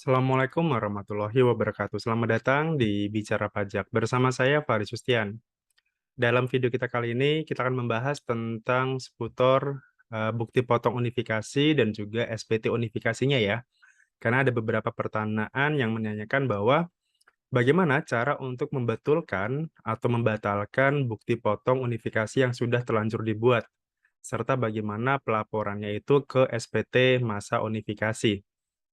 Assalamualaikum warahmatullahi wabarakatuh. Selamat datang di Bicara Pajak. Bersama saya Faris Sustian. Dalam video kita kali ini, kita akan membahas tentang seputar bukti potong unifikasi dan juga SPT unifikasinya ya. Karena ada beberapa pertanyaan yang menanyakan bahwa bagaimana cara untuk membetulkan atau membatalkan bukti potong unifikasi yang sudah terlanjur dibuat, serta bagaimana pelaporannya itu ke SPT masa unifikasi.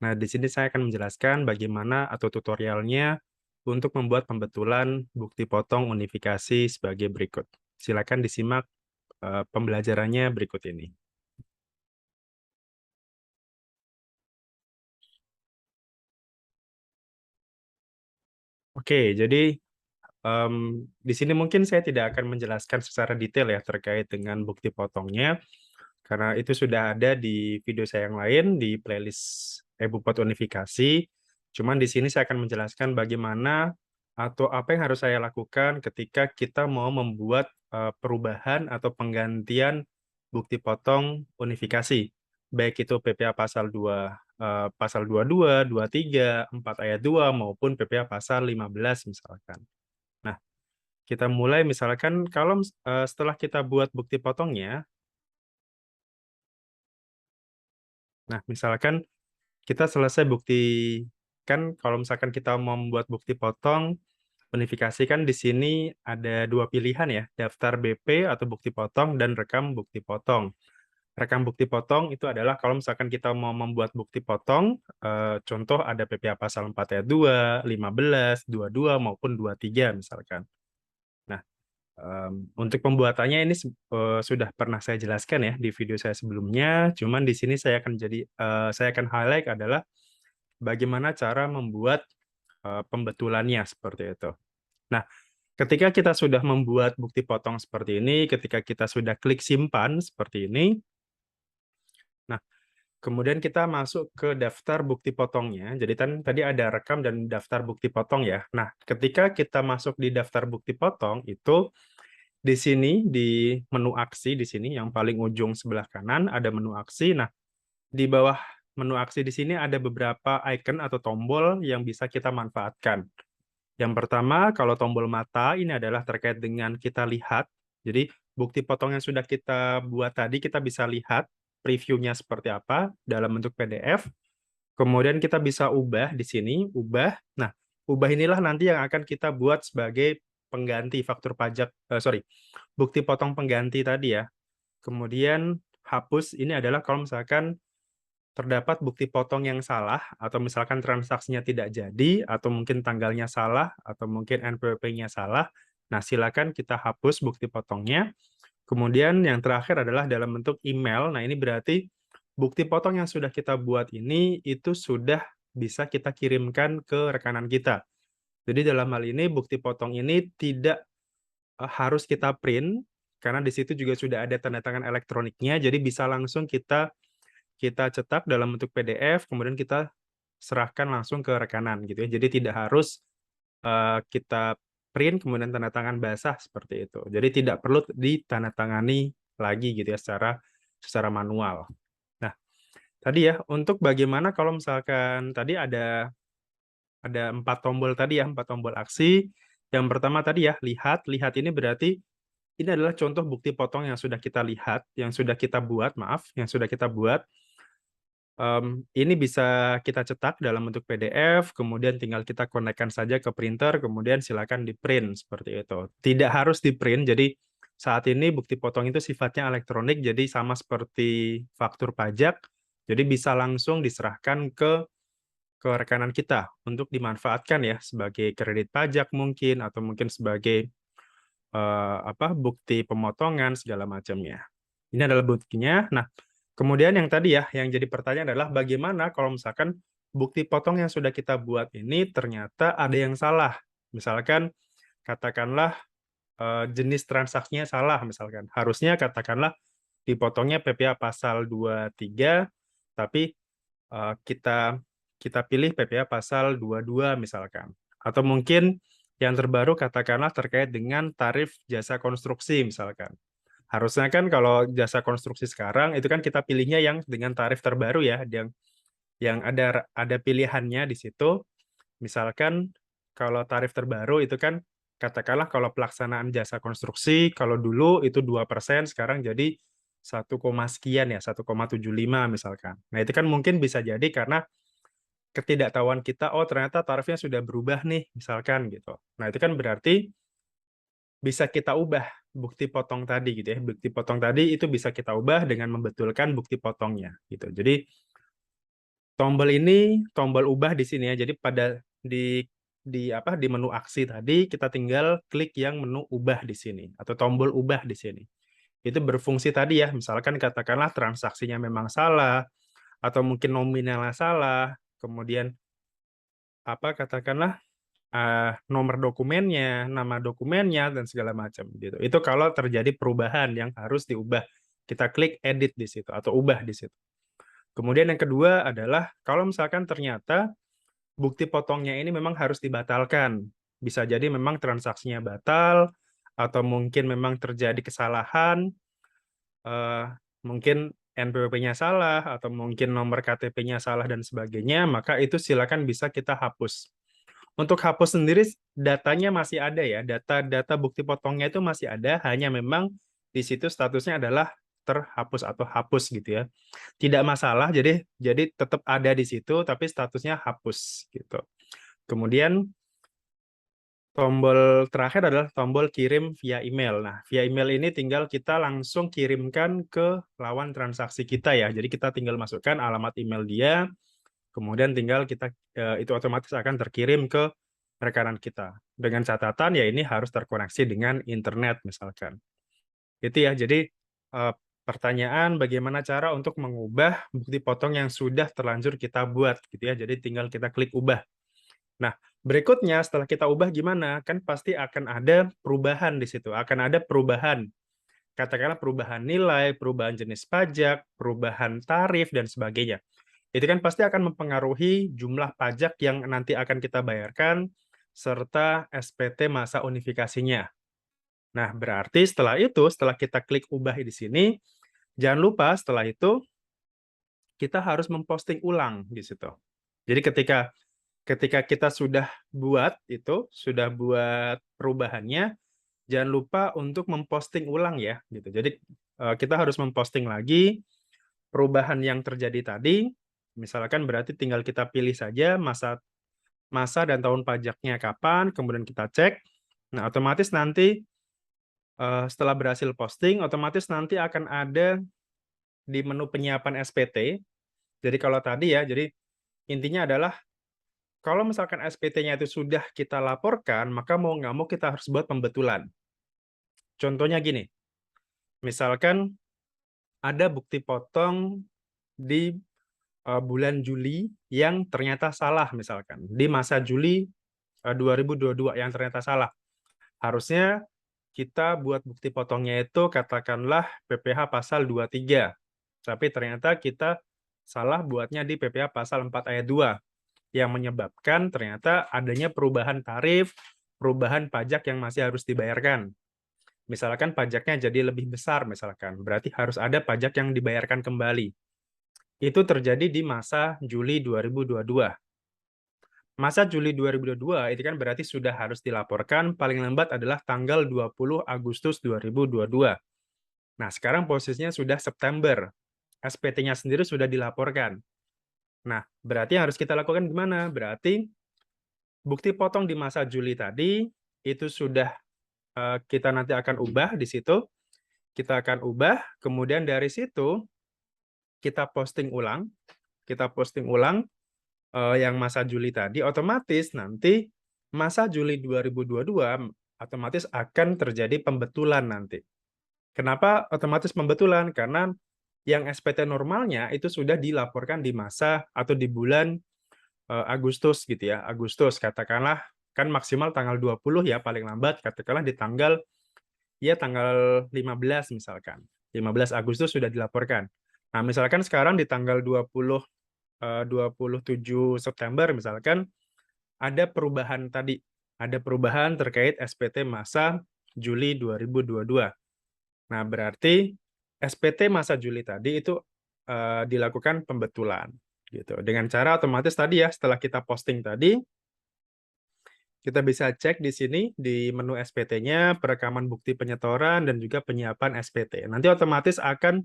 Nah, di sini saya akan menjelaskan bagaimana atau tutorialnya untuk membuat pembetulan bukti potong unifikasi sebagai berikut. Silakan disimak pembelajarannya berikut ini. Oke, jadi di sini mungkin saya tidak akan menjelaskan secara detail ya terkait dengan bukti potongnya, karena itu sudah ada di video saya yang lain di playlist e-bupot unifikasi. Cuman di sini saya akan menjelaskan bagaimana atau apa yang harus saya lakukan ketika kita mau membuat perubahan atau penggantian bukti potong unifikasi. Baik itu PPA pasal 2 pasal 22, 23, 4 ayat 2 maupun PPA pasal 15 misalkan. Nah, kita mulai misalkan kalau setelah kita buat bukti potongnya, nah misalkan kita selesai bukti, kan kalau misalkan kita mau membuat bukti potong unifikasi kan di sini ada dua pilihan ya, daftar BP atau bukti potong dan rekam bukti potong. Rekam bukti potong itu adalah kalau misalkan kita mau membuat bukti potong, contoh ada PPA pasal 4 ayat 2, 15, 22 maupun 23 misalkan. Nah, untuk pembuatannya ini sudah pernah saya jelaskan ya di video saya sebelumnya, cuman di sini saya akan highlight adalah bagaimana cara membuat pembetulannya seperti itu. Nah, ketika kita sudah membuat bukti potong seperti ini, ketika kita sudah klik simpan seperti ini, nah kemudian kita masuk ke daftar bukti potongnya. Jadi kan tadi ada rekam dan daftar bukti potong ya. Nah, ketika kita masuk di daftar bukti potong itu di sini di menu aksi di sini yang paling ujung sebelah kanan ada menu aksi. Nah, di bawah menu aksi di sini ada beberapa icon atau tombol yang bisa kita manfaatkan. Yang pertama, kalau tombol mata ini adalah terkait dengan kita lihat. Jadi, bukti potong yang sudah kita buat tadi kita bisa lihat previewnya seperti apa dalam bentuk PDF. Kemudian kita bisa ubah di sini, ubah. Nah, ubah inilah nanti yang akan kita buat sebagai pengganti faktur pajak, sorry, bukti potong pengganti tadi ya. Kemudian hapus ini adalah kalau misalkan terdapat bukti potong yang salah, atau misalkan transaksinya tidak jadi, atau mungkin tanggalnya salah, atau mungkin NPWP-nya salah, nah silakan kita hapus bukti potongnya. Kemudian yang terakhir adalah dalam bentuk email. Nah ini berarti bukti potong yang sudah kita buat ini itu sudah bisa kita kirimkan ke rekanan kita. Jadi dalam hal ini bukti potong ini tidak harus kita print, karena di situ juga sudah ada tanda tangan elektroniknya, jadi bisa langsung kita kita cetak dalam bentuk PDF, kemudian kita serahkan langsung ke rekanan gitu ya. Jadi tidak harus kita print kemudian tanda tangan basah seperti itu. Jadi tidak perlu ditandatangani lagi gitu ya secara manual. Nah, tadi ya untuk bagaimana kalau misalkan tadi ada 4 tombol tadi ya, 4 tombol aksi. Yang pertama tadi ya, lihat. Lihat ini berarti ini adalah contoh bukti potong yang sudah kita lihat, yang sudah kita buat, maaf, yang sudah kita buat. Ini bisa kita cetak dalam bentuk PDF, kemudian tinggal kita konekkan saja ke printer, kemudian silakan di-print seperti itu. Tidak harus di-print, jadi saat ini bukti potong itu sifatnya elektronik, jadi sama seperti faktur pajak, jadi bisa langsung diserahkan ke rekanan kita untuk dimanfaatkan ya sebagai kredit pajak mungkin atau mungkin sebagai bukti pemotongan segala macamnya. Ini adalah buktinya. Nah, kemudian yang tadi ya, yang jadi pertanyaan adalah bagaimana kalau misalkan bukti potong yang sudah kita buat ini ternyata ada yang salah. Misalkan katakanlah jenis transaksinya salah misalkan. Harusnya katakanlah dipotongnya PPA pasal 23 tapi kita kita pilih PPA pasal 22 misalkan. Atau mungkin yang terbaru katakanlah terkait dengan tarif jasa konstruksi misalkan. Harusnya kan kalau jasa konstruksi sekarang itu kan kita pilihnya yang dengan tarif terbaru ya, yang yang ada pilihannya di situ. Misalkan kalau tarif terbaru itu kan katakanlah kalau pelaksanaan jasa konstruksi kalau dulu itu 2%, sekarang jadi 1, sekian ya, 1,75 misalkan. Nah, itu kan mungkin bisa jadi karena ketidaktahuan kita, oh ternyata tarifnya sudah berubah nih, misalkan gitu. Nah, itu kan berarti bisa kita ubah bukti potong tadi gitu ya. Bukti potong tadi itu bisa kita ubah dengan membetulkan bukti potongnya gitu. Jadi tombol ini tombol ubah di sini ya. Jadi pada di menu aksi tadi kita tinggal klik yang menu ubah di sini atau tombol ubah di sini. Itu berfungsi tadi ya. Misalkan katakanlah transaksinya memang salah atau mungkin nominalnya salah, kemudian katakanlah nomor dokumennya, nama dokumennya, dan segala macam gitu. Itu kalau terjadi perubahan yang harus diubah. Kita klik edit di situ atau ubah di situ. Kemudian yang kedua adalah kalau misalkan ternyata bukti potongnya ini memang harus dibatalkan. Bisa jadi memang transaksinya batal, atau mungkin memang terjadi kesalahan, eh, mungkin NPWP-nya salah, atau mungkin nomor KTP-nya salah, dan sebagainya, maka itu silakan bisa kita hapus. Untuk hapus sendiri datanya masih ada ya, data-data bukti potongnya itu masih ada, hanya memang di situ statusnya adalah terhapus atau hapus gitu ya. Tidak masalah, jadi tetap ada di situ tapi statusnya hapus gitu. Kemudian tombol terakhir adalah tombol kirim via email. Nah, via email ini tinggal kita langsung kirimkan ke lawan transaksi kita ya. Jadi kita tinggal masukkan alamat email dia, kemudian tinggal kita itu otomatis akan terkirim ke rekanan kita. Dengan catatan ya ini harus terkoneksi dengan internet misalkan. Itu ya. Jadi pertanyaan bagaimana cara untuk mengubah bukti potong yang sudah terlanjur kita buat gitu ya. Jadi tinggal kita klik ubah. Nah, berikutnya setelah kita ubah gimana? Kan pasti akan ada perubahan di situ. Akan ada perubahan. Katakanlah perubahan nilai, perubahan jenis pajak, perubahan tarif dan sebagainya. Itu kan pasti akan mempengaruhi jumlah pajak yang nanti akan kita bayarkan serta SPT masa unifikasinya. Nah, berarti setelah itu, setelah kita klik ubah di sini, jangan lupa setelah itu kita harus memposting ulang di situ. Jadi ketika kita sudah buat itu, sudah buat perubahannya, jangan lupa untuk memposting ulang ya gitu. Jadi kita harus memposting lagi perubahan yang terjadi tadi. Misalkan berarti tinggal kita pilih saja masa dan tahun pajaknya kapan, kemudian kita cek. Nah, otomatis nanti setelah berhasil posting, otomatis nanti akan ada di menu penyiapan SPT. Jadi kalau tadi ya, jadi intinya adalah kalau misalkan SPT-nya itu sudah kita laporkan, maka mau nggak mau kita harus buat pembetulan. Contohnya gini, misalkan ada bukti potong di bulan Juli yang ternyata salah misalkan, di masa Juli 2022 yang ternyata salah. Harusnya kita buat bukti potongnya itu katakanlah PPh pasal 23. Tapi ternyata kita salah buatnya di PPh pasal 4 ayat 2 yang menyebabkan ternyata adanya perubahan tarif, perubahan pajak yang masih harus dibayarkan. Misalkan pajaknya jadi lebih besar misalkan, berarti harus ada pajak yang dibayarkan kembali. Itu terjadi di masa Juli 2022. Masa Juli 2022 itu kan berarti sudah harus dilaporkan paling lambat adalah tanggal 20 Agustus 2022. Nah, sekarang posisinya sudah September. SPT-nya sendiri sudah dilaporkan. Nah, berarti yang harus kita lakukan gimana? Berarti bukti potong di masa Juli tadi itu sudah kita nanti akan ubah di situ. Kita akan ubah, kemudian dari situ kita posting ulang. Kita posting ulang yang masa Juli tadi, otomatis nanti masa Juli 2022 otomatis akan terjadi pembetulan nanti. Kenapa otomatis pembetulan? Karena yang SPT normalnya itu sudah dilaporkan di masa atau di bulan Agustus gitu ya. Agustus katakanlah kan maksimal tanggal 20 ya paling lambat katakanlah di tanggal 15 misalkan. 15 Agustus sudah dilaporkan. Nah, misalkan sekarang di tanggal 27 September misalkan ada perubahan tadi, ada perubahan terkait SPT masa Juli 2022. Nah, berarti SPT masa Juli tadi itu dilakukan pembetulan gitu. Dengan cara otomatis tadi ya, setelah kita posting tadi, kita bisa cek di sini di menu SPT-nya, perekaman bukti penyetoran dan juga penyiapan SPT. Nanti otomatis akan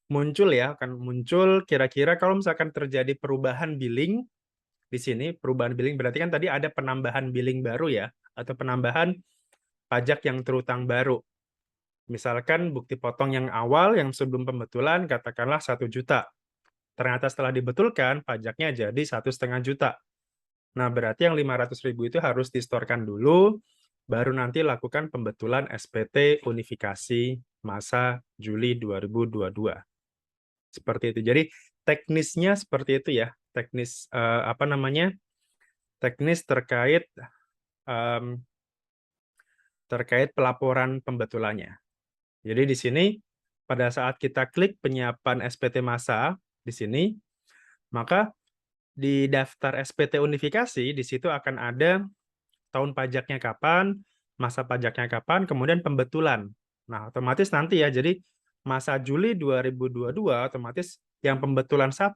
muncul ya, akan muncul kira-kira kalau misalkan terjadi perubahan billing di sini, perubahan billing berarti kan tadi ada penambahan billing baru ya, atau penambahan pajak yang terutang baru. Misalkan bukti potong yang awal yang sebelum pembetulan katakanlah 1 juta. Ternyata setelah dibetulkan pajaknya jadi 1,5 juta. Nah, berarti yang 500.000 itu harus distorkan dulu, baru nanti lakukan pembetulan SPT unifikasi masa Juli 2022. Seperti itu. Jadi teknisnya seperti itu ya. Teknis apa namanya? Teknis terkait pelaporan pembetulannya. Jadi di sini pada saat kita klik penyiapan SPT masa di sini, maka di daftar SPT unifikasi di situ akan ada tahun pajaknya kapan, masa pajaknya kapan, kemudian pembetulan. Nah, otomatis nanti ya, jadi masa Juli 2022 otomatis yang pembetulan 1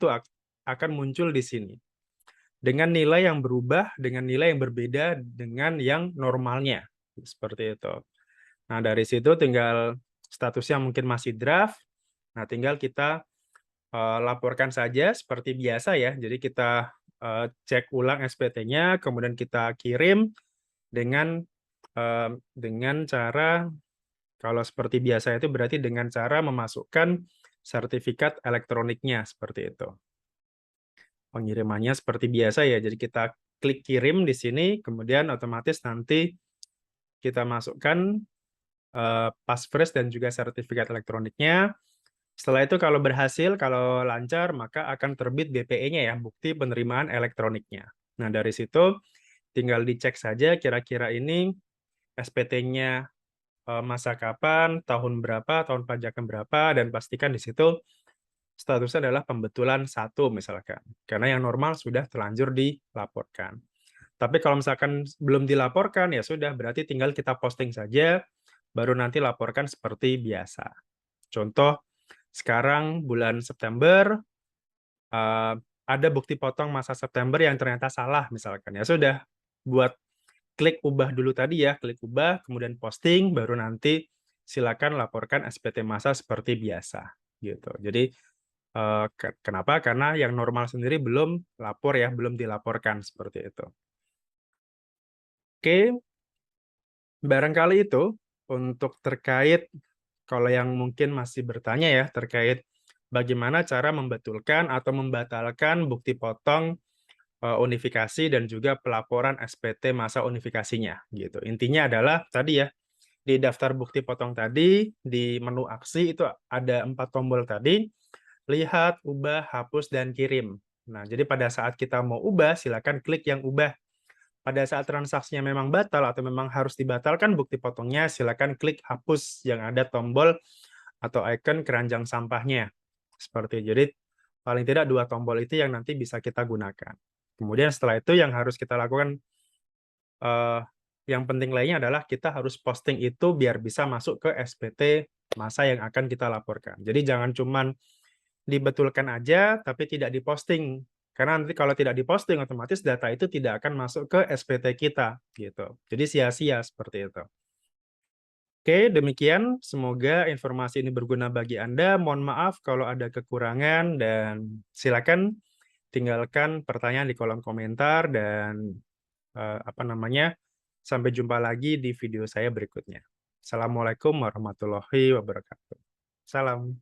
akan muncul di sini. Dengan nilai yang berubah, dengan nilai yang berbeda dengan yang normalnya. Seperti itu. Nah, dari situ tinggal statusnya mungkin masih draft. Nah, tinggal kita laporkan saja seperti biasa ya. Jadi kita cek ulang SPT-nya, kemudian kita kirim dengan cara kalau seperti biasa itu berarti dengan cara memasukkan sertifikat elektroniknya seperti itu. Pengirimannya seperti biasa ya. Jadi kita klik kirim di sini, kemudian otomatis nanti kita masukkan passphrase dan juga sertifikat elektroniknya. Setelah itu kalau berhasil, kalau lancar, maka akan terbit BPE-nya ya, bukti penerimaan elektroniknya. Nah, dari situ tinggal dicek saja kira-kira ini SPT-nya masa kapan, tahun berapa, tahun pajaknya berapa, dan pastikan di situ statusnya adalah pembetulan 1 misalkan. Karena yang normal sudah terlanjur dilaporkan. Tapi kalau misalkan belum dilaporkan, ya sudah, berarti tinggal kita posting saja, baru nanti laporkan seperti biasa. Contoh, sekarang bulan September, ada bukti potong masa September yang ternyata salah misalkan. Ya sudah, buat klik ubah dulu tadi ya, klik ubah, kemudian posting, baru nanti silakan laporkan SPT masa seperti biasa. Gitu. Jadi, kenapa? Karena yang normal sendiri belum lapor ya, belum dilaporkan seperti itu. Oke, barangkali itu untuk terkait kalau yang mungkin masih bertanya ya terkait bagaimana cara membetulkan atau membatalkan bukti potong unifikasi dan juga pelaporan SPT masa unifikasinya gitu. Intinya adalah tadi ya di daftar bukti potong tadi di menu aksi itu ada 4 tombol tadi, lihat, ubah, hapus dan kirim. Nah, jadi pada saat kita mau ubah silakan klik yang ubah. Pada saat transaksinya memang batal atau memang harus dibatalkan bukti potongnya, silakan klik hapus yang ada tombol atau icon keranjang sampahnya. Seperti itu. Jadi paling tidak 2 tombol itu yang nanti bisa kita gunakan. Kemudian setelah itu yang harus kita lakukan yang penting lainnya adalah kita harus posting itu biar bisa masuk ke SPT masa yang akan kita laporkan. Jadi jangan cuman dibetulkan aja tapi tidak diposting. Karena nanti kalau tidak diposting otomatis data itu tidak akan masuk ke SPT kita gitu. Jadi sia-sia seperti itu. Oke, demikian. Semoga informasi ini berguna bagi Anda. Mohon maaf kalau ada kekurangan dan silakan tinggalkan pertanyaan di kolom komentar dan sampai jumpa lagi di video saya berikutnya. Assalamualaikum warahmatullahi wabarakatuh. Salam.